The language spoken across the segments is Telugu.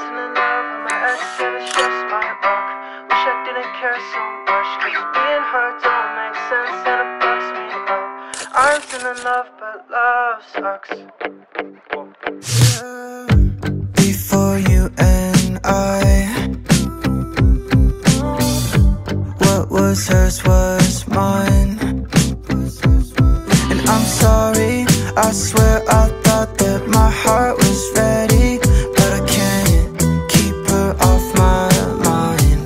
still in love with my ex and it's just my luck. Wish I didn't care so much, cause me and her don't make sense and it fucks me up. I'm still in love but love sucks. Before you and I, what was hers was mine. And I'm sorry, I swear I thought that my heart was ready, but I can't keep her off my mind.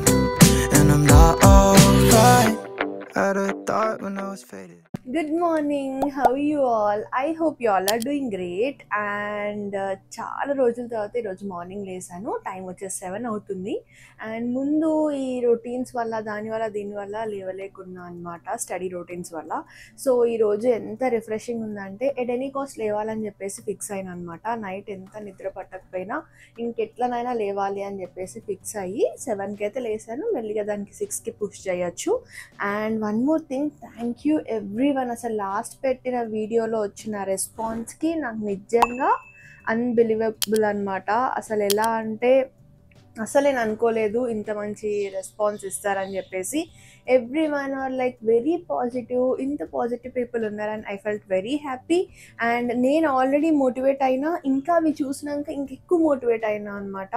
And I'm not alright. Had a thought when I was faded. Good morning, how are you all? I hope you all are doing great. And చాలా రోజుల తర్వాత ఈరోజు మార్నింగ్ లేసాను. టైం వచ్చేసి 7 అవుతుంది. అండ్ ముందు ఈ రొటీన్స్ వల్ల దీనివల్ల లేవలేకున్నా అనమాట, స్టడీ రొటీన్స్ వల్ల. సో ఈరోజు ఎంత రిఫ్రెషింగ్ ఉందంటే ఎట్ ఎనీ కాస్ట్ లేవాలని చెప్పేసి ఫిక్స్ అయినా అనమాట. నైట్ ఎంత నిద్ర పట్టకపోయినా ఇంకెట్లనైనా లేవాలి అని చెప్పేసి ఫిక్స్ అయ్యి 7కి అయితే లేసాను. మెల్లిగా దానికి 6కి పుష్ చేయొచ్చు. And one more thing, thank you everyone. అసలు లాస్ట్ పెట్టిన వీడియోలో వచ్చిన రెస్పాన్స్కి నాకు నిజంగా అన్బిలీవబుల్ అనమాట. అసలు ఎలా అంటే అసలు నేను అనుకోలేదు ఇంత మంచి రెస్పాన్స్ ఇస్తారని చెప్పేసి. Everyone are like very positive. ఇంత పాజిటివ్ పీపుల్ ఉన్నారని I felt very happy. And నేను ఆల్రెడీ మోటివేట్ అయినా, ఇంకా అవి చూసినాక ఇంకెక్కువ మోటివేట్ అయినా అనమాట.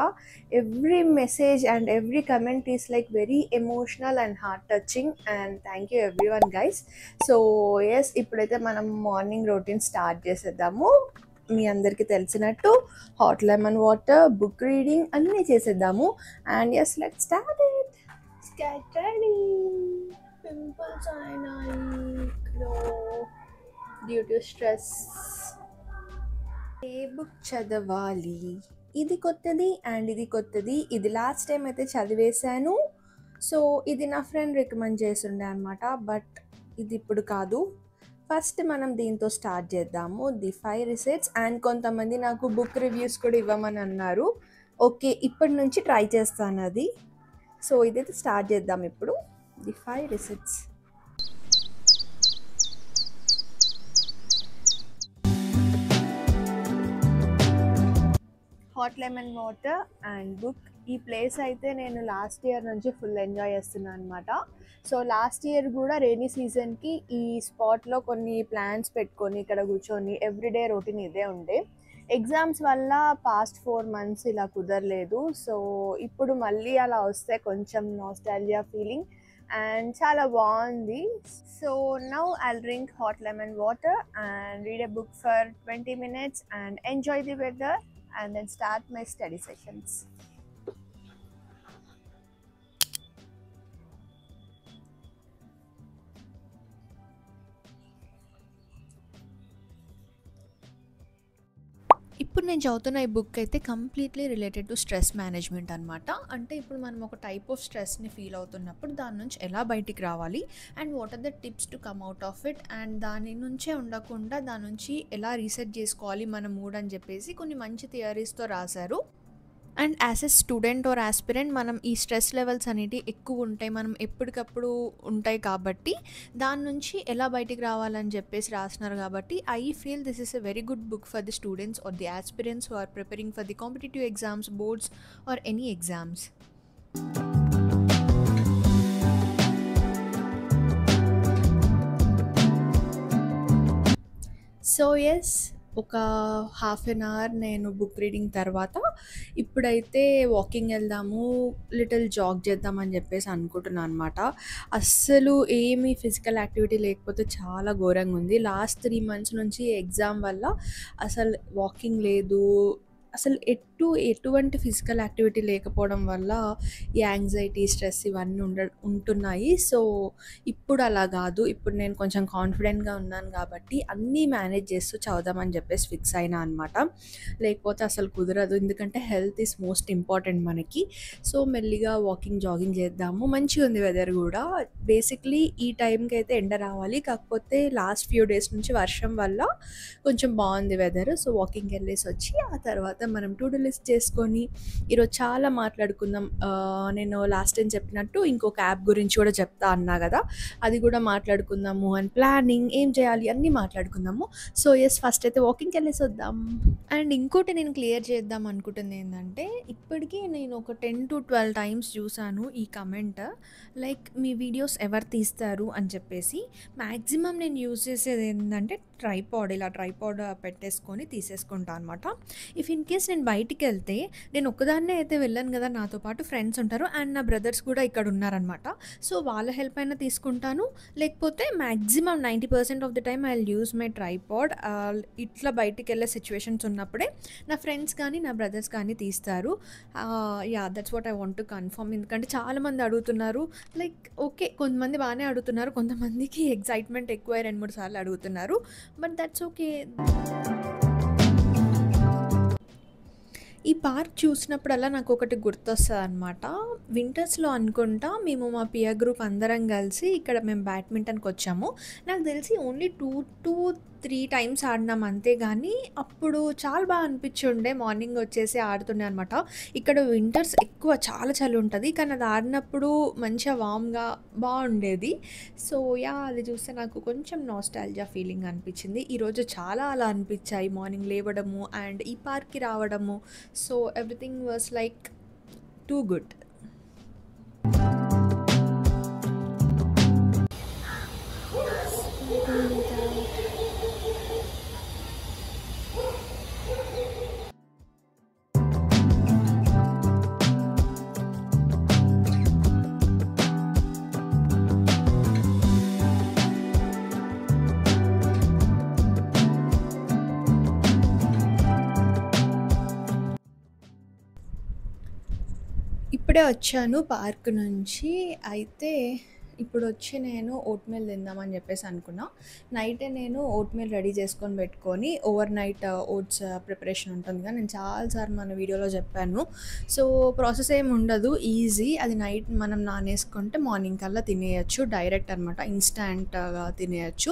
Every message and every comment is like very emotional and heart touching. And thank you everyone guys. So yes, ఇప్పుడైతే మనం మార్నింగ్ రొటీన్ స్టార్ట్ చేసేద్దాము. మీ అందరికీ తెలిసినట్టు hot lemon water, book reading అన్నీ చేసేద్దాము. And yes, let's start it. Get ready. Pimples అయినాయి due to stress. A book చదవాలి? ఇది కొత్తది అండ్ ఇది కొత్తది. ఇది లాస్ట్ టైం అయితే చదివేశాను. సో ఇది నా ఫ్రెండ్ రికమెండ్ చేస్తుండే అనమాట, బట్ ఇది ఇప్పుడు కాదు. ఫస్ట్ మనం దీంతో స్టార్ట్ చేద్దాము, ది 5 రిసెట్స్. అండ్ కొంతమంది నాకు బుక్ రివ్యూస్ కూడా ఇవ్వమని అన్నారు. ఓకే, ఇప్పటి నుంచి ట్రై చేస్తాను అది. సో ఇదైతే స్టార్ట్ చేద్దాం ఇప్పుడు, the 5 resets. Hot lemon water and book. ఈ ప్లేస్ అయితే నేను లాస్ట్ ఇయర్ నుంచి ఫుల్ ఎంజాయ్ చేస్తున్నాను అనమాట. సో లాస్ట్ ఇయర్ కూడా రెయినీ సీజన్కి ఈ స్పాట్లో కొన్ని ప్లాన్స్ పెట్టుకొని ఇక్కడ కూర్చొని ఎవ్రీడే రొటీన్ ఇదే ఉండే. ఎగ్జామ్స్ వల్ల పాస్ట్ 4 months ఇలా కుదరలేదు. సో ఇప్పుడు మళ్ళీ అలా వస్తే కొంచెం నాస్టాల్జియా ఫీలింగ్ అండ్ చాలా బాగుంది. So now I'll drink hot lemon water and read a book for 20 minutes and enjoy the weather and then start my study sessions. ఇప్పుడు నేను చదువుతున్న ఈ బుక్ అయితే completely related to stress management అనమాట. అంటే ఇప్పుడు మనం ఒక టైప్ ఆఫ్ స్ట్రెస్ని ఫీల్ అవుతున్నప్పుడు దాని నుంచి ఎలా బయటికి రావాలి and what are the tips to come out of it, and దాని నుంచే ఉండకుండా దాని నుంచి ఎలా రీసెట్ చేసుకోవాలి మన మూడ్ అని చెప్పేసి కొన్ని మంచి థియరీస్తో రాశారు. And as a student or aspirant మనం ఈ స్ట్రెస్ లెవెల్స్ అనేవి ఎక్కువ ఉంటాయి, మనం ఎప్పటికప్పుడు ఉంటాయి కాబట్టి దాని నుంచి ఎలా బయటికి రావాలని చెప్పేసి రాసినారు. కాబట్టి I feel this is a very good book for the students or the aspirants who are preparing for the competitive exams, boards or any exams. So yes, ఒక 1/2 hour నేను బుక్ రీడింగ్ తర్వాత ఇప్పుడైతే వాకింగ్ వెళ్దాము, లిటిల్ జాగ్ చేద్దామని చెప్పేసి అనుకుంటున్నాను అనమాట. అస్సలు ఏమీ ఫిజికల్ యాక్టివిటీ లేకపోతే చాలా ఘోరంగా ఉంది. లాస్ట్ 3 months నుంచి ఎగ్జామ్ వల్ల అసలు వాకింగ్ లేదు, అసలు ఎటువంటి ఫిజికల్ యాక్టివిటీ లేకపోవడం వల్ల ఈ యాంగ్జైటీ, స్ట్రెస్ ఇవన్నీ ఉంటున్నాయి. సో ఇప్పుడు అలా కాదు, ఇప్పుడు నేను కొంచెం కాన్ఫిడెంట్గా ఉన్నాను కాబట్టి అన్నీ మేనేజ్ చేస్తూ చదువుదామని చెప్పేసి ఫిక్స్ అయినా అనమాట. లేకపోతే అసలు కుదరదు, ఎందుకంటే హెల్త్ ఈజ్ మోస్ట్ ఇంపార్టెంట్ మనకి. సో మెల్లిగా వాకింగ్, జాగింగ్ చేద్దాము. మంచిగా ఉంది వెదర్ కూడా. బేసిక్లీ ఈ టైంకి అయితే ఎండ రావాలి, కాకపోతే లాస్ట్ ఫ్యూ డేస్ నుంచి వర్షం వల్ల కొంచెం బాగుంది వెదర్. సో వాకింగ్కి వెళ్ళేసి వచ్చి ఆ తర్వాత చేద్దాం, మనం టు డూ లిస్ట్ చేసుకొని ఈరోజు చాలా మాట్లాడుకుందాం. నేను లాస్ట్ టైం చెప్పినట్టు ఇంకొక యాప్ గురించి కూడా చెప్తా అన్నా కదా, అది కూడా మాట్లాడుకుందాము. అండ్ ప్లానింగ్ ఏం చేయాలి అన్నీ మాట్లాడుకుందాము. సో ఎస్, ఫస్ట్ అయితే వాకింగ్కి వెళ్ళేసి వద్దాం. అండ్ ఇంకోటి నేను క్లియర్ చేద్దాం అనుకుంటుంది ఏంటంటే, ఇప్పటికీ నేను ఒక 10 to 12 టైమ్స్ చూసాను ఈ కమెంట్, లైక్ మీ వీడియోస్ ఎవరు తీస్తారు అని చెప్పేసి. మ్యాక్సిమం నేను యూజ్ చేసేది ఏంటంటే ట్రైపాడ్, ఇలా ట్రైపాడ్ పెట్టేసుకొని తీసేసుకుంటా అనమాట. ఇఫ్ ఇన్ కేస్ నేను బయటికి వెళ్తే నేను ఒక్కదాన్నే అయితే వెళ్ళాను కదా, నాతో పాటు ఫ్రెండ్స్ ఉంటారు అండ్ నా బ్రదర్స్ కూడా ఇక్కడ ఉన్నారనమాట. సో వాళ్ళ హెల్ప్ అయినా తీసుకుంటాను, లేకపోతే maximum 90% of the time I will use my tripod. ఇట్లా బయటికి వెళ్ళే సిచ్యువేషన్స్ ఉన్నప్పుడే నా ఫ్రెండ్స్ కానీ నా బ్రదర్స్ కానీ తీస్తారు. Yeah, that's what I want to confirm. ఎందుకంటే చాలామంది అడుగుతున్నారు, లైక్ ఓకే కొంతమంది బాగానే అడుగుతున్నారు, కొంతమందికి ఎగ్జైట్మెంట్ ఎక్కువ 2-3 సార్లు అడుగుతున్నారు, బట్ దట్స్ ఓకే. ఈ పార్క్ చూసినప్పుడల్లా నాకు ఒకటి గుర్తొస్తుంది అనమాట. వింటర్స్లో అనుకుంటా మేము మా పియర్ గ్రూప్ అందరం కలిసి ఇక్కడ మేము బ్యాడ్మింటన్కి వచ్చాము. నాకు తెలిసి ఓన్లీ 2-3 టైమ్స్ ఆడినాం అంతే, కానీ అప్పుడు చాలా బాగా అనిపించుండే. మార్నింగ్ వచ్చేసి ఆడుతుండే అనమాట. ఇక్కడ వింటర్స్ ఎక్కువ చాలా చలి ఉంటుంది, కానీ అది ఆడినప్పుడు మంచిగా వామ్గా బాగుండేది. సో యా, అది చూస్తే నాకు కొంచెం నాస్టాల్జియా ఫీలింగ్ అనిపించింది. ఈరోజు చాలా అలా అనిపించాయి, మార్నింగ్ లేవడము అండ్ ఈ పార్క్కి రావడము. So everything was like too good. ఇప్పుడే వచ్చాను పార్క్ నుంచి. అయితే ఇప్పుడు వచ్చి నేను ఓట్ మీల్ తిందామని చెప్పేసి అనుకున్నా. నైటే నేను ఓట్ మీల్ రెడీ చేసుకొని పెట్టుకొని, ఓవర్ నైట్ ఓట్స్ ప్రిపరేషన్ ఉంటుంది కదా, నేను చాలాసార్లు మన వీడియోలో చెప్పాను. సో ప్రాసెస్ ఏమి ఉండదు, ఈజీ. అది నైట్ మనం నానేసుకుంటే మార్నింగ్ కల్లా తినేయచ్చు, డైరెక్ట్ అనమాట, ఇన్స్టాంట్గా తినేయచ్చు.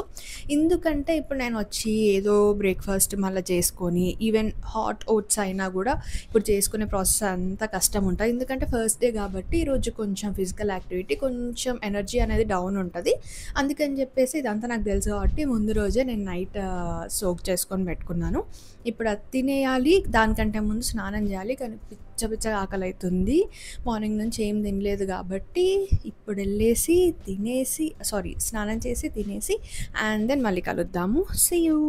ఎందుకంటే ఇప్పుడు నేను వచ్చి ఏదో బ్రేక్ఫాస్ట్ మళ్ళీ చేసుకొని, ఈవెన్ హాట్ ఓట్స్ అయినా కూడా ఇప్పుడు చేసుకునే ప్రాసెస్ అంతా కష్టం ఉంటుంది. ఎందుకంటే ఫస్ట్ డే కాబట్టి ఈరోజు కొంచెం ఫిజికల్ యాక్టివిటీ, కొంచెం ఎనర్జీ అనేది డౌన్ ఉంటుంది. అందుకని చెప్పేసి ఇదంతా నాకు తెలుసు కాబట్టి ముందు రోజే నేను నైట్ సోక్ చేసుకొని పెట్టుకున్నాను. ఇప్పుడు అది తినేయాలి, దానికంటే ముందు స్నానం చేయాలి, కానీ పిచ్చగా ఆకలి అవుతుంది. మార్నింగ్ నుంచి ఏం తినలేదు కాబట్టి ఇప్పుడు వెళ్ళేసి స్నానం చేసి తినేసి అండ్ దెన్ మళ్ళీ కలుద్దాము. See you.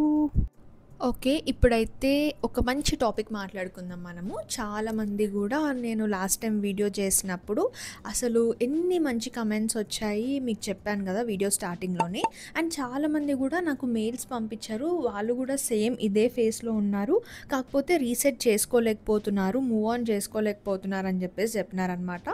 ఓకే, ఇప్పుడైతే ఒక మంచి టాపిక్ మాట్లాడుకుందాం మనము. చాలామంది కూడా నేను లాస్ట్ టైం వీడియో చేసినప్పుడు అసలు ఎన్ని మంచి కమెంట్స్ వచ్చాయి మీకు చెప్పాను కదా వీడియో స్టార్టింగ్లోనే. అండ్ చాలామంది కూడా నాకు మెయిల్స్ పంపించారు, వాళ్ళు కూడా సేమ్ ఇదే ఫేస్లో ఉన్నారు, కాకపోతే రీసెట్ చేసుకోలేకపోతున్నారు, మూవ్ ఆన్ చేసుకోలేకపోతున్నారు అని చెప్పేసి చెప్పినారనమాట.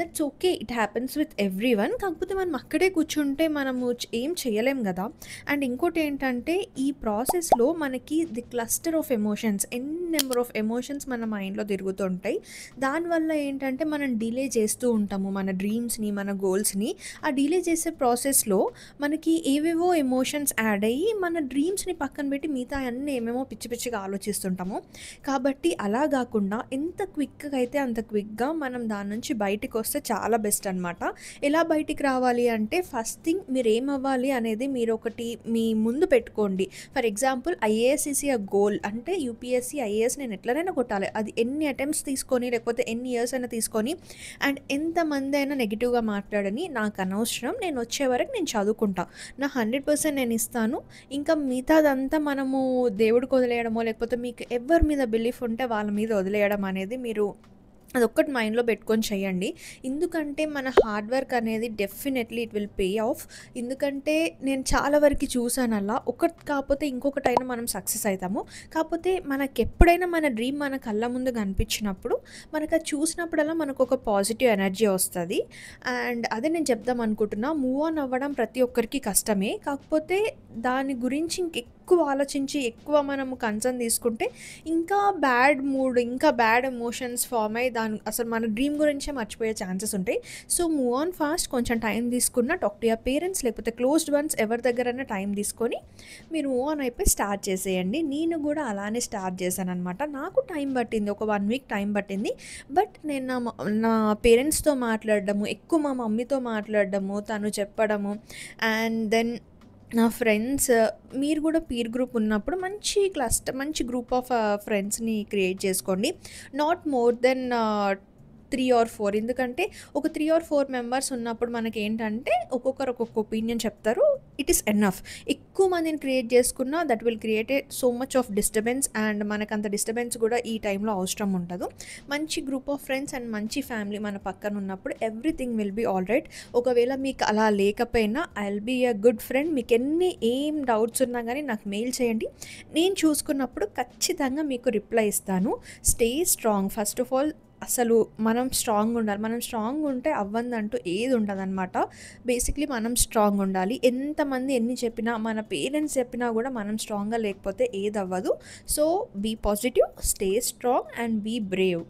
That's okay, it happens with everyone. కాకపోతే మనం అక్కడే కూర్చుంటే మనము ఏం చేయలేం కదా. అండ్ ఇంకోటి ఏంటంటే, ఈ ప్రాసెస్లో మనకి the cluster of emotions, number of emotions మన మైండ్లో తిరుగుతుంటాయి. దానివల్ల ఏంటంటే మనం డిలే చేస్తూ ఉంటాము మన డ్రీమ్స్ని, మన గోల్స్ని. ఆ డిలే చేసే ప్రాసెస్లో మనకి ఏవేవో ఎమోషన్స్ యాడ్ అయ్యి మన డ్రీమ్స్ని పక్కన పెట్టి మిగతా అన్నీ ఏమేమో పిచ్చిగా ఆలోచిస్తుంటాము. కాబట్టి అలా కాకుండా ఎంత క్విక్గా అయితే అంత క్విక్గా మనం దాని నుంచి బయటికి వస్తే చాలా బెస్ట్ అనమాట. ఎలా బయటికి రావాలి అంటే, ఫస్ట్ థింగ్ మీరు ఏమవ్వాలి అనేది మీరు ఒకటి మీ ముందు పెట్టుకోండి. For example IAS is a goal అంటే, యూపీఎస్సీ ఐఏఎస్ నేను ఎట్లనైనా కొట్టాలి. అది ఎన్ని అటెంప్ట్స్ తీసుకొని, లేకపోతే ఎన్ని ఇయర్స్ అయినా తీసుకొని, అండ్ ఎంతమంది అయినా నెగిటివ్గా మాట్లాడని నాకు అనవసరం, నేను వచ్చే వరకు నేను చదువుకుంటా, నా 100% నేను ఇస్తాను. ఇంకా మిగతాదంతా మనము దేవుడికి వదిలేయడమో, లేకపోతే మీకు ఎవరి మీద బిలీఫ్ ఉంటే వాళ్ళ మీద వదిలేయడం అనేది మీరు అదొక్కటి మైండ్లో పెట్టుకొని చేయండి. ఎందుకంటే మన హార్డ్ వర్క్ అనేది definitely it will pay of. ఎందుకంటే నేను చాలా వరకు చూసాను అలా, ఒకటి కాకపోతే ఇంకొకటైనా మనం సక్సెస్ అవుతాము. కాకపోతే మనకి ఎప్పుడైనా మన డ్రీమ్ మన కళ్ళ ముందు కనిపించినప్పుడు, మనకు అది చూసినప్పుడల్లా మనకు ఒక పాజిటివ్ ఎనర్జీ వస్తుంది. అండ్ అదే నేను చెప్దాం అనుకుంటున్నా, మూవ్ ఆన్ అవ్వడం ప్రతి ఒక్కరికి కష్టమే. కాకపోతే దాని గురించి ఎక్కువ ఆలోచించి ఎక్కువ మనము కన్సర్న్ తీసుకుంటే ఇంకా బ్యాడ్ మూడ్, ఇంకా బ్యాడ్ ఎమోషన్స్ ఫామ్ అయ్యి అసలు మన డ్రీమ్ గురించే మర్చిపోయే ఛాన్సెస్ ఉంటాయి. So move on fast. కొంచెం టైం తీసుకున్న టాక్ టు యువర్ పేరెంట్స్ లేకపోతే క్లోజ్డ్ వన్స్ ఎవరి దగ్గరైనా టైం తీసుకొని మీరు మూవ్ ఆన్ అయిపోయి స్టార్ట్ చేసేయండి. నేను కూడా అలానే స్టార్ట్ చేశాననమాట. నాకు టైం పట్టింది, ఒక 1 వీక్ టైం పట్టింది. బట్ నేను నా పేరెంట్స్తో మాట్లాడడము, ఎక్కువ మా మమ్మీతో మాట్లాడడము, తను చెప్పడము, అండ్ దెన్ నా ఫ్రెండ్స్. మీరు కూడా పీర్ గ్రూప్ ఉన్నప్పుడు మంచి గ్రూప్ ఆఫ్ ఫ్రెండ్స్ని క్రియేట్ చేసుకోండి. Not more than 3 or 4. ఎందుకంటే ఒక 3 or 4 మెంబర్స్ ఉన్నప్పుడు మనకి ఏంటంటే ఒక్కొక్కరు ఒక్కొక్క ఒపీనియన్ చెప్తారు. It is enough. ఎక్కువ మందిని క్రియేట్ చేసుకున్నా that will create so much of disturbance, and మనకంత డిస్టర్బెన్స్ కూడా ఈ టైంలో అవసరం ఉండదు. మంచి గ్రూప్ ఆఫ్ ఫ్రెండ్స్ అండ్ మంచి ఫ్యామిలీ మన పక్కన ఉన్నప్పుడు everything will be all right. ఒకవేళ మీకు అలా లేకపోయినా I will be a good friend. మీకు ఏం డౌట్స్ ఉన్నా కానీ నాకు మెయిల్ చేయండి. నేను చూసుకున్నప్పుడు ఖచ్చితంగా మీకు రిప్లై ఇస్తాను. Stay strong. First of all అసలు మనం స్ట్రాంగ్ ఉండాలి. మనం స్ట్రాంగ్ ఉంటే అవ్వందంటూ ఏది ఉండదన్నమాట. బేసిక్లీ మనం స్ట్రాంగ్ ఉండాలి. ఎంతమంది ఎన్ని చెప్పినా, మన పేరెంట్స్ చెప్పినా కూడా మనం స్ట్రాంగ్గా లేకపోతే ఏది అవ్వదు. So be positive, stay strong and be brave.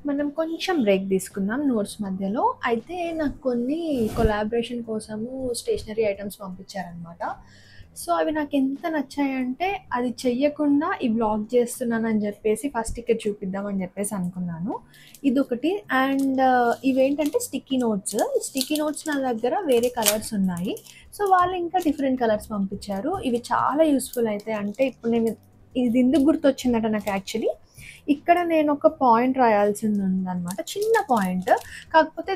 మనం కొంచెం బ్రేక్ తీసుకుందాం నోట్స్ మధ్యలో. అయితే నాకు కొన్ని కొలాబరేషన్ కోసము స్టేషనరీ ఐటమ్స్ పంపించారనమాట. సో అవి నాకు ఎంత నచ్చాయంటే అది చెయ్యకుండా ఈ బ్లాగ్ చేస్తున్నానని చెప్పేసి ఫస్ట్ ఇక్కడ చూపిద్దామని చెప్పేసి అనుకున్నాను. ఇదొకటి. అండ్ ఇవేంటంటే స్టిక్కీ నోట్స్. స్టిక్కీ నోట్స్ నా దగ్గర వేరే కలర్స్ ఉన్నాయి. సో వాళ్ళు ఇంకా డిఫరెంట్ కలర్స్ పంపించారు. ఇవి చాలా యూస్ఫుల్ అవుతాయి. అంటే ఇప్పుడు నేను ఇది ఎందుకు గుర్తొచ్చిందంటే నాకు యాక్చువల్లీ ఇక్కడ నేను ఒక పాయింట్ రాయాల్సింది ఉందన్నమాట, చిన్న పాయింట్. కాకపోతే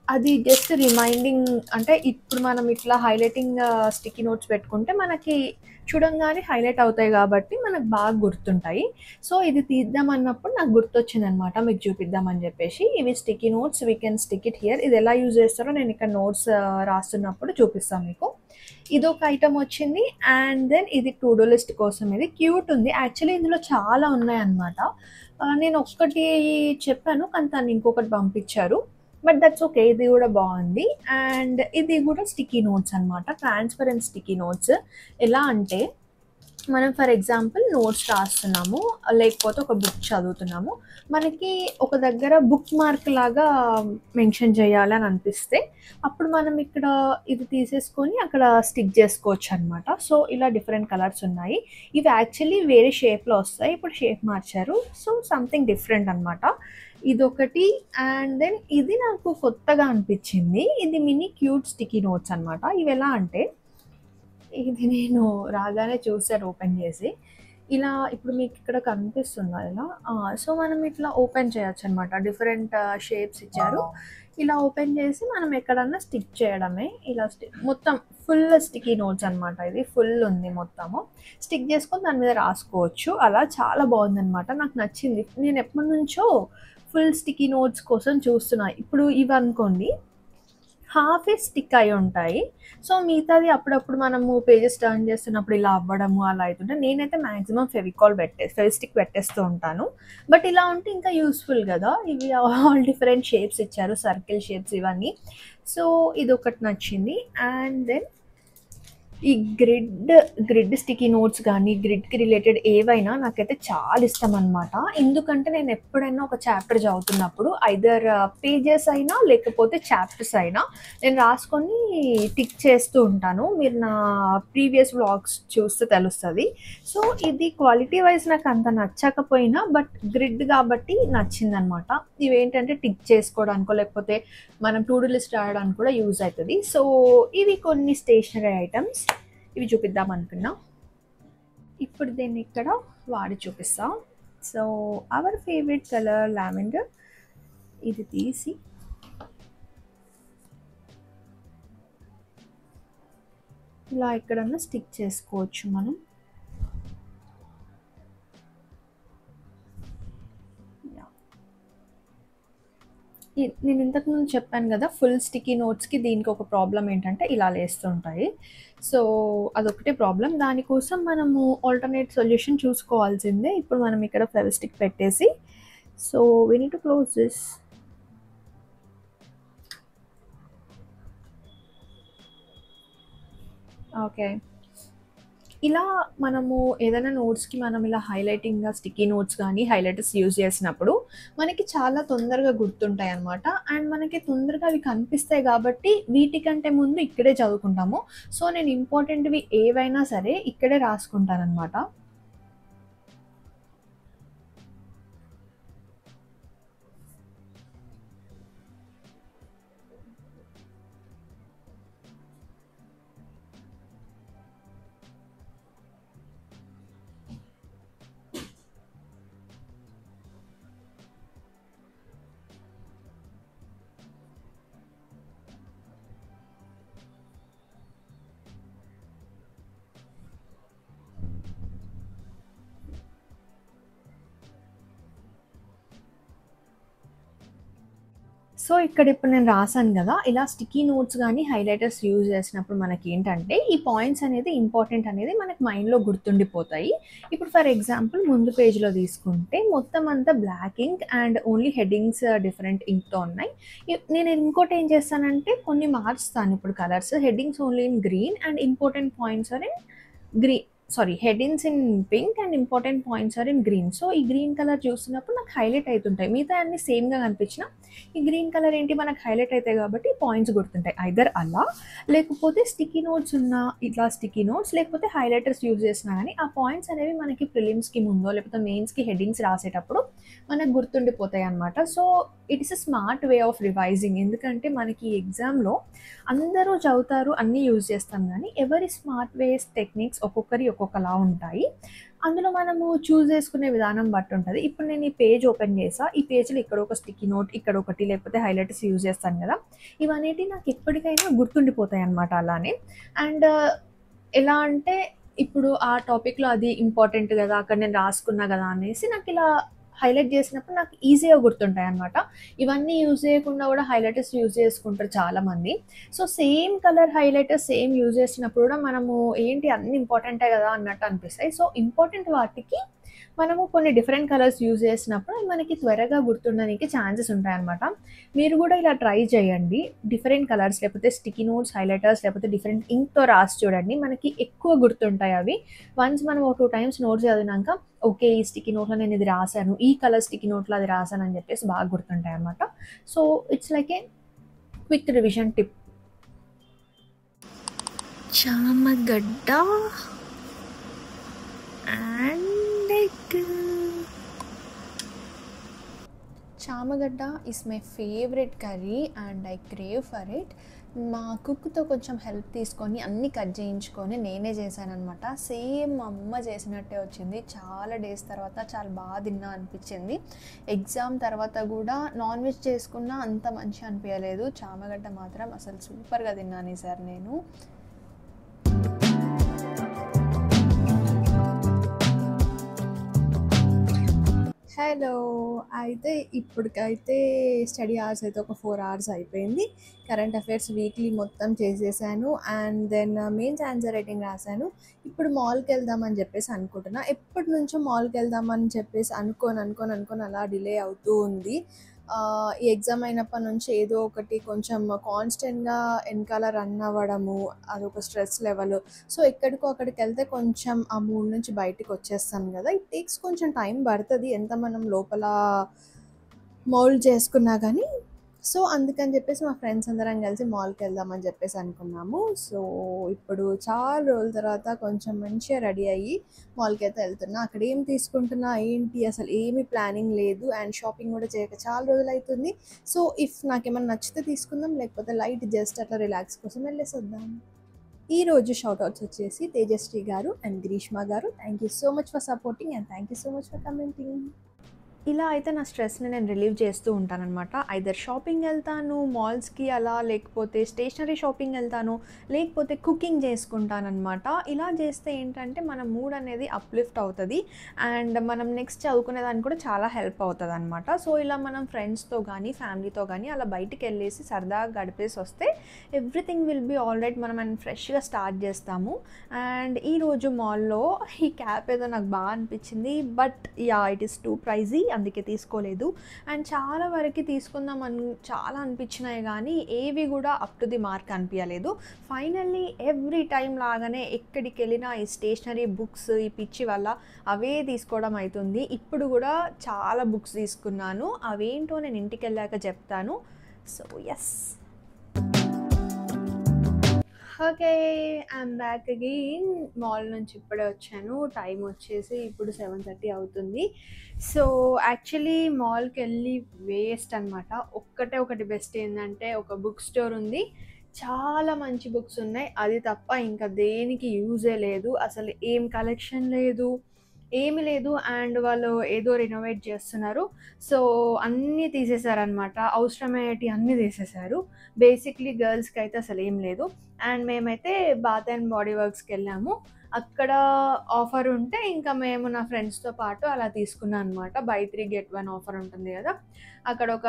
అది జస్ట్ రిమైండింగ్. అంటే ఇప్పుడు మనం ఇట్లా హైలైటింగ్ స్టిక్కీ నోట్స్ పెట్టుకుంటే మనకి చూడంగానే హైలైట్ అవుతాయి కాబట్టి మనకు బాగా గుర్తుంటాయి. సో ఇది తీద్దామన్నప్పుడు నాకు గుర్తొచ్చింది అనమాట, మీకు చూపిద్దామని చెప్పేసి. ఇవి sticky notes, we can stick it here. ఇది ఎలా యూజ్ చేస్తారో నేను ఇక్కడ నోట్స్ రాస్తున్నప్పుడు చూపిస్తాను మీకు. ఇదొక ఐటమ్ వచ్చింది. అండ్ దెన్ ఇది టు డూ లిస్ట్ కోసం. ఇది క్యూట్ ఉంది. యాక్చువల్లీ ఇందులో చాలా ఉన్నాయన్నమాట. నేను ఒక్కటి చెప్పాను కానీ తను ఇంకొకటి పంపించారు. బట్ దట్స్ ఓకే, ఇది కూడా బాగుంది. అండ్ ఇది కూడా స్టిక్కీ నోట్స్ అనమాట, ట్రాన్స్పరెంట్ స్టిక్కీ నోట్స్. ఎలా అంటే మనం ఫర్ ఎగ్జాంపుల్ నోట్స్ రాస్తున్నాము, లేకపోతే ఒక బుక్ చదువుతున్నాము, మనకి ఒక దగ్గర బుక్ మార్క్ లాగా మెన్షన్ చేయాలి అని అనిపిస్తే అప్పుడు మనం ఇక్కడ ఇది తీసేసుకొని అక్కడ స్టిక్ చేసుకోవచ్చు అనమాట. సో ఇలా డిఫరెంట్ కలర్స్ ఉన్నాయి. ఇవి యాక్చువల్లీ వేరే షేప్లో వస్తాయి, ఇప్పుడు షేప్ మార్చారు. సో సంథింగ్ డిఫరెంట్ అనమాట. ఇదొకటి. అండ్ దెన్ ఇది నాకు కొత్తగా అనిపించింది. ఇది మినీ క్యూట్ స్టిక్కీ నోట్స్ అనమాట. ఇవి ఎలా అంటే ఇది నేను రాగానే చూసాను ఓపెన్ చేసి. ఇలా ఇప్పుడు మీకు ఇక్కడ కనిపిస్తుందా ఇలా? సో మనం ఇట్లా ఓపెన్ చేయొచ్చు అనమాట. డిఫరెంట్ షేప్స్ ఇచ్చారు. ఇలా ఓపెన్ చేసి మనం ఎక్కడన్నా స్టిక్ చేయడమే. ఇలా మొత్తం ఫుల్ స్టిక్కీ నోట్స్ అనమాట. ఇది ఫుల్ ఉంది మొత్తము. స్టిక్ చేసుకొని దాని మీద రాసుకోవచ్చు. అలా చాలా బాగుందనమాట, నాకు నచ్చింది. నేను ఎప్పటి నుంచో ఫుల్ స్టిక్కీ నోట్స్ కోసం చూస్తున్నా. ఇప్పుడు ఇవి అనుకోండి హాఫ్ ఏ స్టిక్ అయి ఉంటాయి. సో మిగతాది అప్పుడప్పుడు మనము పేజెస్ టర్న్ చేస్తున్నప్పుడు ఇలా అవ్వడము అలా అవుతుంటే నేనైతే మ్యాక్సిమం ఫెవిస్టిక్ పెట్టేస్తూ ఉంటాను. బట్ ఇలా ఉంటే ఇంకా యూస్ఫుల్ కదా. ఇవి ఆల్ డిఫరెంట్ షేప్స్ ఇచ్చారు, సర్కిల్ షేప్స్ ఇవన్నీ. సో ఇది ఒకటి నచ్చింది. అండ్ దెన్ ఈ గ్రిడ్ స్టిక్కీ నోట్స్ కానీ గ్రిడ్కి రిలేటెడ్ ఏవైనా నాకైతే చాలా ఇష్టం అనమాట. ఎందుకంటే నేను ఎప్పుడైనా ఒక చాప్టర్ చదువుతున్నప్పుడు ఐదర్ పేజెస్ అయినా లేకపోతే చాప్టర్స్ అయినా నేను రాసుకొని టిక్ చేస్తూ ఉంటాను. మీరు నా ప్రీవియస్ వ్లాగ్స్ చూస్తే తెలుస్తుంది. సో ఇది క్వాలిటీ వైజ్ నాకు అంత నచ్చకపోయినా బట్ గ్రిడ్ కాబట్టి నచ్చిందనమాట. ఇవేంటంటే టిక్ చేసుకోవడానికో లేకపోతే మనం టు డూ లిస్ట్ రాయడానికి కూడా యూజ్ అవుతుంది. సో ఇవి కొన్ని స్టేషనరీ ఐటమ్స్. ఇవి చూపిద్దాం అనుకున్నా. ఇప్పుడు దీన్ని ఇక్కడ వాడి చూపిస్తా. So our favourite colour lavender. ఇది తీసి ఇలా ఎక్కడన్నా స్టిక్ చేసుకోవచ్చు మనం. నేను ఇంతకుముందు చెప్పాను కదా, ఫుల్ స్టిక్కీ నోట్స్కి దీనికి ఒక ప్రాబ్లం ఏంటంటే ఇలా లేస్తుంటాయి. సో అదొకటే ప్రాబ్లం. దానికోసం మనము ఆల్టర్నేట్ సొల్యూషన్ చూసుకోవాల్సిందే. ఇప్పుడు మనం ఇక్కడ ఫెవిస్టిక్ పెట్టేసి, so we need to close this. Okay, ఇలా మనము ఏదైనా నోట్స్కి మనం ఇలా హైలైటింగ్గా స్టిక్కీ నోట్స్ కానీ హైలైటర్స్ యూజ్ చేసినప్పుడు మనకి చాలా తొందరగా గుర్తుంటాయి అన్నమాట. అండ్ మనకి తొందరగా అవి కనిపిస్తాయి కాబట్టి వీటికంటే ముందు ఇక్కడే చదువుకుంటాము. సో నేను ఇంపార్టెంట్వి ఏవైనా సరే ఇక్కడే రాసుకుంటాను అనమాట. సో ఇక్కడ ఇప్పుడు నేను రాసాను కదా, ఇలా స్టిక్కీ నోట్స్ కానీ హైలైటర్స్ యూజ్ చేసినప్పుడు మనకి ఏంటంటే ఈ పాయింట్స్ అనేది ఇంపార్టెంట్ అనేది మనకి మైండ్లో గుర్తుండిపోతాయి. ఇప్పుడు ఫర్ ఎగ్జాంపుల్ ముందు పేజ్లో తీసుకుంటే మొత్తం అంతా black ink and only headings different ఇంక్తో ఉన్నాయి. నేను ఇంకోటి ఏం చేస్తానంటే కొన్ని మార్చుతాను. ఇప్పుడు colours headings only in green and important points are in green, sorry headings in pink and important points are in green. So ఈ గ్రీన్ కలర్ చూస్తున్నప్పుడు నాకు హైలైట్ అవుతుంటాయి. మిగతా అన్ని సేమ్గా కనిపించిన ఈ గ్రీన్ కలర్ ఏంటి మనకు హైలైట్ అవుతాయి కాబట్టి పాయింట్స్ గుర్తుంటాయి. ఐదర్ అలా, లేకపోతే స్టిక్కీ నోట్స్ ఉన్న ఇట్లా స్టిక్కీ నోట్స్, లేకపోతే హైలైటర్స్ యూజ్ చేసినా కానీ ఆ పాయింట్స్ అనేవి మనకి ప్రిలిమ్స్కి ముందో లేకపోతే మెయిన్స్కి హెడ్డింగ్స్ రాసేటప్పుడు మనకు గుర్తుండిపోతాయి అనమాట. So it is a smart way of revising. ఎందుకంటే మనకి ఎగ్జామ్లో అందరూ చదువుతారు, అన్నీ యూజ్ చేస్తాం, కానీ ఎవరి స్మార్ట్ వేస్ టెక్నిక్స్ ఒక్కొక్కరి ఒక్కొక్కలా ఉంటాయి. అందులో మనము చూస్ చేసుకునే విధానం బట్టి ఉంటుంది. ఇప్పుడు నేను ఈ పేజ్ ఓపెన్ చేసా, ఈ పేజ్లో ఇక్కడ ఒక స్టిక్కీ నోట్, ఇక్కడ ఒకటి, లేకపోతే హైలైటర్స్ యూజ్ చేస్తాను కదా, ఇవన్నీ నాకు ఎప్పటికైనా గుర్తుండిపోతాయి అన్నమాట. అలానే అండ్ ఎలా అంటే ఇప్పుడు ఆ టాపిక్లో అది ఇంపార్టెంట్ కదా, అక్కడ నేను రాసుకున్నా కదా అనేసి నాకు ఇలా హైలైట్ చేసినప్పుడు నాకు ఈజీగా గుర్తుంటాయి అనమాట. ఇవన్నీ యూజ్ చేయకుండా కూడా హైలైటర్స్ యూజ్ చేసుకుంటారు చాలామంది. So same colour highlighters same use చేసినప్పుడు కూడా మనము ఏంటి అన్ని ఇంపార్టెంటే కదా అన్నట్టు అనిపిస్తాయి. సో ఇంపార్టెంట్ వాటికి మనము కొన్ని డిఫరెంట్ కలర్స్ యూజ్ చేసినప్పుడు మనకి త్వరగా గుర్తుండడానికి ఛాన్సెస్ ఉంటాయన్నమాట. మీరు కూడా ఇలా ట్రై చేయండి. డిఫరెంట్ కలర్స్ లేకపోతే స్టిక్కీ నోట్స్, హైలైటర్స్ లేకపోతే డిఫరెంట్ ఇంక్తో రాసి చూడండి, మనకి ఎక్కువ గుర్తుంటాయి అవి. వన్స్ మనం ఒక 2 times నోట్స్ చదివినాక ఓకే ఈ స్టిక్కీ నోట్లో నేను ఇది రాశాను, ఈ కలర్ స్టిక్కీ నోట్లో అది రాశాను అని చెప్పేసి బాగా గుర్తుంటాయి అన్నమాట. So it's like a quick revision tip. Chamagadda and chamagadda is my favourite curry and I crave for it. మా కుక్తో కొంచెం హెల్ప్ తీసుకొని అన్నీ కట్ చేయించుకొని నేనే చేశానమాట. సేమ్ మా అమ్మ చేసినట్టే వచ్చింది. చాలా డేస్ తర్వాత చాలా బాగా తిన్నా అనిపించింది. ఎగ్జామ్ తర్వాత కూడా నాన్ వెజ్ చేసుకున్నా అంత మంచిగా అనిపించలేదు. చామగడ్డ మాత్రం అసలు సూపర్గా తిన్నాను ఈసారి నేను. హలో, అయితే ఇప్పటికైతే స్టడీ అవర్స్ అయితే ఒక 4 hours అయిపోయింది. కరెంట్ అఫైర్స్ వీక్లీ మొత్తం చేసేసాను and then mains answer writing రాశాను. ఇప్పుడు మాల్కి వెళ్దామని చెప్పేసి అనుకుంటున్నా. ఎప్పటి నుంచో మాల్కి వెళ్దామని చెప్పేసి అనుకోని అలా డిలే అవుతూ ఉంది. ఈ ఎగ్జామ్ అయినప్పటి నుంచి ఏదో ఒకటి కొంచెం కాన్స్టెంట్గా వెనకాల రన్ అవ్వడము, అదొక స్ట్రెస్ లెవెల్. సో ఎక్కడికో అక్కడికి వెళ్తే కొంచెం ఆ మూడ్ నుంచి బయటికి వచ్చేస్తాను కదా. ఇట్ టేక్స్ కొంచెం టైం పడుతుంది ఎంత మనం లోపల మౌల్డ్ చేసుకున్నా కానీ. సో అందుకని చెప్పేసి మా ఫ్రెండ్స్ అందరం కలిసి మాల్కి వెళ్దామని చెప్పేసి అనుకున్నాము. సో ఇప్పుడు చాలా రోజుల తర్వాత కొంచెం మంచిగా రెడీ అయ్యి మాల్కి అయితే వెళ్తున్నా. అక్కడ ఏం తీసుకుంటున్నా ఏంటి అసలు ఏమీ ప్లానింగ్ లేదు అండ్ షాపింగ్ కూడా చేయక చాలా రోజులు అవుతుంది. సో ఇఫ్ నాకేమైనా నచ్చితే తీసుకుందాం, లేకపోతే లైట్ జస్ట్ అట్లా రిలాక్స్ కోసం వెళ్ళేసి వద్దాం. ఈరోజు షౌట్అవుట్స్ వచ్చేసి తేజశ్రీ గారు అండ్ గ్రీష్మ గారు. Thank you so much for supporting and thank you so much for commenting. ఇలా అయితే నా స్ట్రెస్‌ని నేను రిలీవ్ చేస్తూ ఉంటాననమాట. ఐదర్ షాపింగ్ ఎళ్తాను, మాల్స్‌కి అలా, లేకపోతే స్టేషనరీ షాపింగ్ ఎళ్తాను, లేకపోతే కుకింగ్ చేసుకుంటాననమాట. ఇలా చేస్తే ఏంటంటే మన మూడ్ అనేది అప్‌లిఫ్ట్ అవుతది. అండ్ మనం నెక్స్ట్ చదువుకునే దానికి కూడా చాలా హెల్ప్ అవుతదనమాట. సో, ఇలా మనం ఫ్రెండ్స్‌తో గానీ, ఫ్యామిలీతో గానీ అలా బయటికెళ్ళేసి సరదాగా గడిపేసి వస్తే ఎవ్రీథింగ్ విల్ బీ ఆల్రైట్. మనం ఫ్రెష్‌గా స్టార్ట్ చేస్తాము. అండ్ ఈరోజు మాల్‌లో ఈ క్యాప్ ఏదో నాకు బాగా అనిపించింది. But yeah! It is too pricey, అందుకే తీసుకోలేదు. అండ్ చాలా వరకు తీసుకుందాం చాలా అనిపించినాయి కానీ ఏవి కూడా అప్ టు ది మార్క్ అనిపించలేదు. ఫైనల్లీ ఎవ్రీ టైం లాగానే ఎక్కడికి వెళ్ళినా ఈ స్టేషనరీ బుక్స్ ఈ పిచ్చి వల్ల అవే తీసుకోవడం అవుతుంది. ఇప్పుడు కూడా చాలా బుక్స్ తీసుకున్నాను. అవేంటో నేను ఇంటికి వెళ్ళాక చెప్తాను. So yes, okay, I'm back again. Mall నుంచి ఇప్పుడే వచ్చాను. టైం వచ్చేసి ఇప్పుడు 7:30 అవుతుంది. సో యాక్చువల్లీ మాల్కి వెళ్ళి వేస్ట్ అనమాట. ఒకటి బెస్ట్ ఏంటంటే ఒక బుక్ స్టోర్ ఉంది, చాలా మంచి బుక్స్ ఉన్నాయి. అది తప్ప ఇంకా దేనికి యూజే లేదు. అసలు ఏం కలెక్షన్ లేదు, ఏమి లేదు. అండ్ వాళ్ళు ఏదో రినోవేట్ చేస్తున్నారు. సో అన్నీ తీసేశారనమాట. అవసరమయ్యేటి అన్నీ తీసేశారు. బేసిక్లీ గర్ల్స్కి అయితే అసలు ఏం లేదు. అండ్ మేమైతే బాత్ అండ్ బాడీ వర్క్స్కి వెళ్ళాము. అక్కడ ఆఫర్ ఉంటే ఇంకా మేము నా ఫ్రెండ్స్తో పాటు అలా తీసుకున్నాం అనమాట. బై 3 get 1 ఆఫర్ ఉంటుంది కదా. అక్కడ ఒక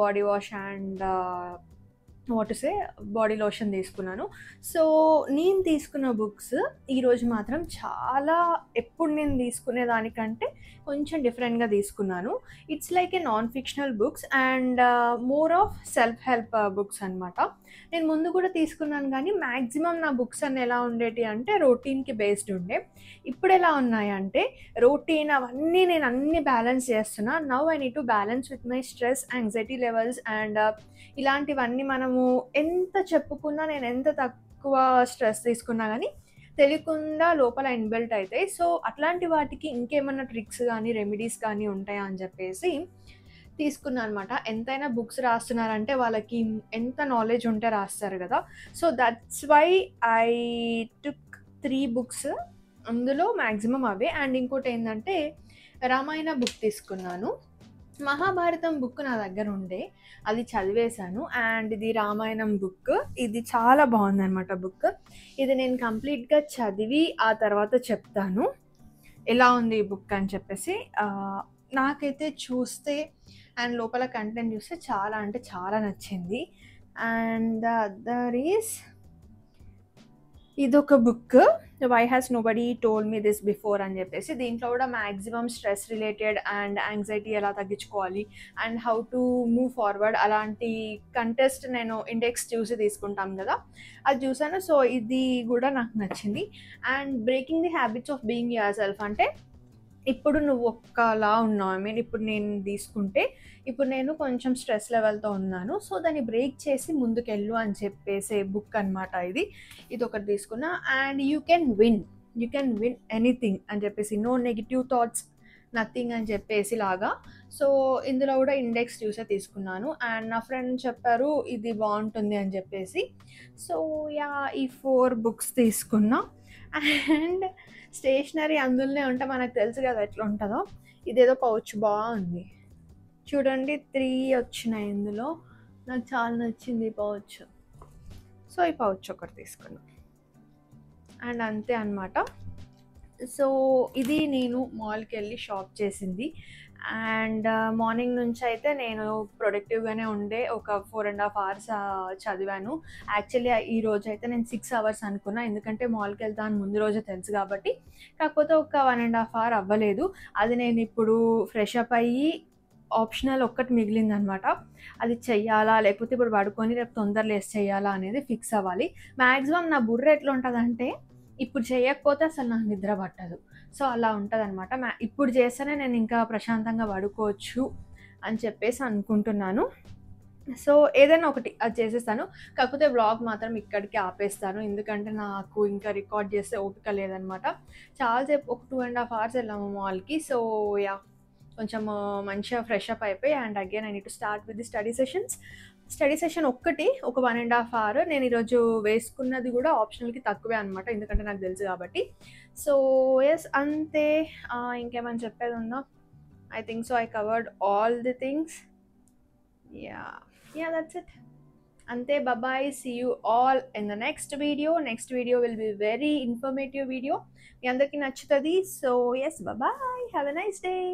body wash and body lotion తీసుకున్నాను. సో నేను తీసుకున్న బుక్స్ ఈరోజు మాత్రం చాలా, ఎప్పుడు నేను తీసుకునే దానికంటే కొంచెం డిఫరెంట్గా తీసుకున్నాను. It's like A non fictional books and more of self help books అనమాట. నేను ముందు కూడా తీసుకున్నాను కానీ మ్యాక్సిమం నా బుక్స్ అన్నీ ఎలా ఉండేటి అంటే రొటీన్కి బేస్డ్ ఉండే. ఇప్పుడు ఎలా ఉన్నాయంటే రొటీన్ అవన్నీ నేను అన్ని బ్యాలెన్స్ చేస్తున్నా. Now I need to balance with my stress, anxiety levels and ఇలాంటివన్నీ మనము ఎంత చెప్పుకున్నా, నేను ఎంత తక్కువ స్ట్రెస్ తీసుకున్నా కానీ తెలియకుండా లోపల ఇన్బిల్ట్ అవుతాయి. సో అట్లాంటి వాటికి ఇంకేమన్నా ట్రిక్స్ కానీ రెమెడీస్ కానీ ఉంటాయా అని చెప్పేసి తీసుకున్నాను అనమాట. ఎంతైనా బుక్స్ రాస్తున్నారంటే వాళ్ళకి ఎంత నాలెడ్జ్ ఉంటే రాస్తారు కదా. So that's why I took 3 books. అందులో మ్యాక్సిమం అవే. అండ్ ఇంకోటి ఏంటంటే రామాయణ బుక్ తీసుకున్నాను. మహాభారతం బుక్ నా దగ్గర ఉండే, అది చదివేశాను. అండ్ ఇది రామాయణం బుక్, ఇది చాలా బాగుందన్నమాట బుక్. ఇది నేను కంప్లీట్గా చదివి ఆ తర్వాత చెప్తాను ఎలా ఉంది ఈ బుక్ అని చెప్పేసి. నాకైతే చూస్తే అండ్ లోపల కంటెంట్ చూస్తే చాలా అంటే చాలా నచ్చింది. అండ్ ద అదర్ ఈస్ ఇదొక book, why has nobody told me this before అని చెప్పేసి. దీంట్లో కూడా maximum stress related and anxiety ఎలా తగ్గించుకోవాలి and how to move forward అలాంటి కంటెస్ట్ నేను ఇండెక్స్ చూసి తీసుకుంటాం కదా, అది చూసాను. సో ఇది కూడా నాకు నచ్చింది. And breaking the habits of being your self అంటే ఇప్పుడు నువ్వు ఒక్కలా ఉన్నావు. ఐ మీన్ ఇప్పుడు నేను తీసుకుంటే ఇప్పుడు నేను కొంచెం స్ట్రెస్ లెవెల్తో ఉన్నాను, సో దాన్ని బ్రేక్ చేసి ముందుకెళ్ళు అని చెప్పేసే బుక్ అనమాట ఇది. ఇది ఒకటి తీసుకున్నా. And you can win anything అని చెప్పేసి, నో నెగిటివ్ థాట్స్, నథింగ్ అని చెప్పేసి లాగా. సో ఇందులో కూడా ఇండెక్స్ చూసే తీసుకున్నాను. అండ్ నా ఫ్రెండ్ చెప్పారు ఇది బాగుంటుంది అని చెప్పేసి. సో యా, ఈ 4 బుక్స్ తీసుకున్నా. అండ్ స్టేషనరీ అందులోనే ఉంటే మనకు తెలుసు కదా ఎట్లా ఉంటుందో. ఇదేదో పౌచ్ బాగుంది చూడండి, 3 వచ్చినాయి ఇందులో. నాకు చాలా నచ్చింది ఈ పౌచ్. సో ఈ పౌచ్ ఒకటి తీసుకున్నాను. అండ్ అంతే అనమాట. సో ఇది నేను మాల్కి వెళ్ళి షాప్ చేసింది. అండ్ మార్నింగ్ నుంచి అయితే నేను ప్రొడక్టివ్గానే ఉండే ఒక 4.5 hours చదివాను. యాక్చువల్లీ ఈ రోజు అయితే నేను 6 hours అనుకున్నా, ఎందుకంటే మాల్కి వెళ్తాను ముందు రోజే తెలుసు కాబట్టి. కాకపోతే ఒక 1.5 hour అవ్వలేదు. అది నేను ఇప్పుడు ఫ్రెష్ అప్ అయ్యి ఆప్షనల్ ఒక్కటి మిగిలిందనమాట. అది చెయ్యాలా లేకపోతే ఇప్పుడు పడుకొని రేపు తొందర లేసి చెయ్యాలా అనేది ఫిక్స్ అవ్వాలి. మ్యాక్సిమం నా బుర్ర ఎట్లా ఉంటుందంటే ఇప్పుడు చేయకపోతే అసలు నాకు నిద్ర పట్టదు. సో అలా ఉంటుంది అనమాట. ఇప్పుడు చేస్తేనే నేను ఇంకా ప్రశాంతంగా పడుకోవచ్చు అని చెప్పేసి అనుకుంటున్నాను. సో ఏదైనా ఒకటి అది చేసేస్తాను. కాకపోతే వ్లాగ్ మాత్రం ఇక్కడికి ఆపేస్తాను, ఎందుకంటే నాకు ఇంకా రికార్డ్ చేస్తే ఓపిక లేదనమాట. చాలాసేపు ఒక 2.5 hours వెళ్ళాము మాల్కి. సో యా, కొంచెం మంచిగా ఫ్రెష్ అప్ అయిపోయి and again I need to start with the study session ఒక్కటి ఒక 1.5 hour. నేను ఈరోజు వేసుకున్నది కూడా ఆప్షనల్కి తక్కువే అనమాట, ఎందుకంటే నాకు తెలుసు కాబట్టి. సో ఎస్, అంతే. ఇంకేమైనా చెప్పేది ఉందా? I think so I covered all the things. Yeah, that's it. Ante, bye bye, see you all in the next video. Next video will be very informative video. మీ అందరికి నచ్చుతుంది. So yes, bye bye, have a nice day.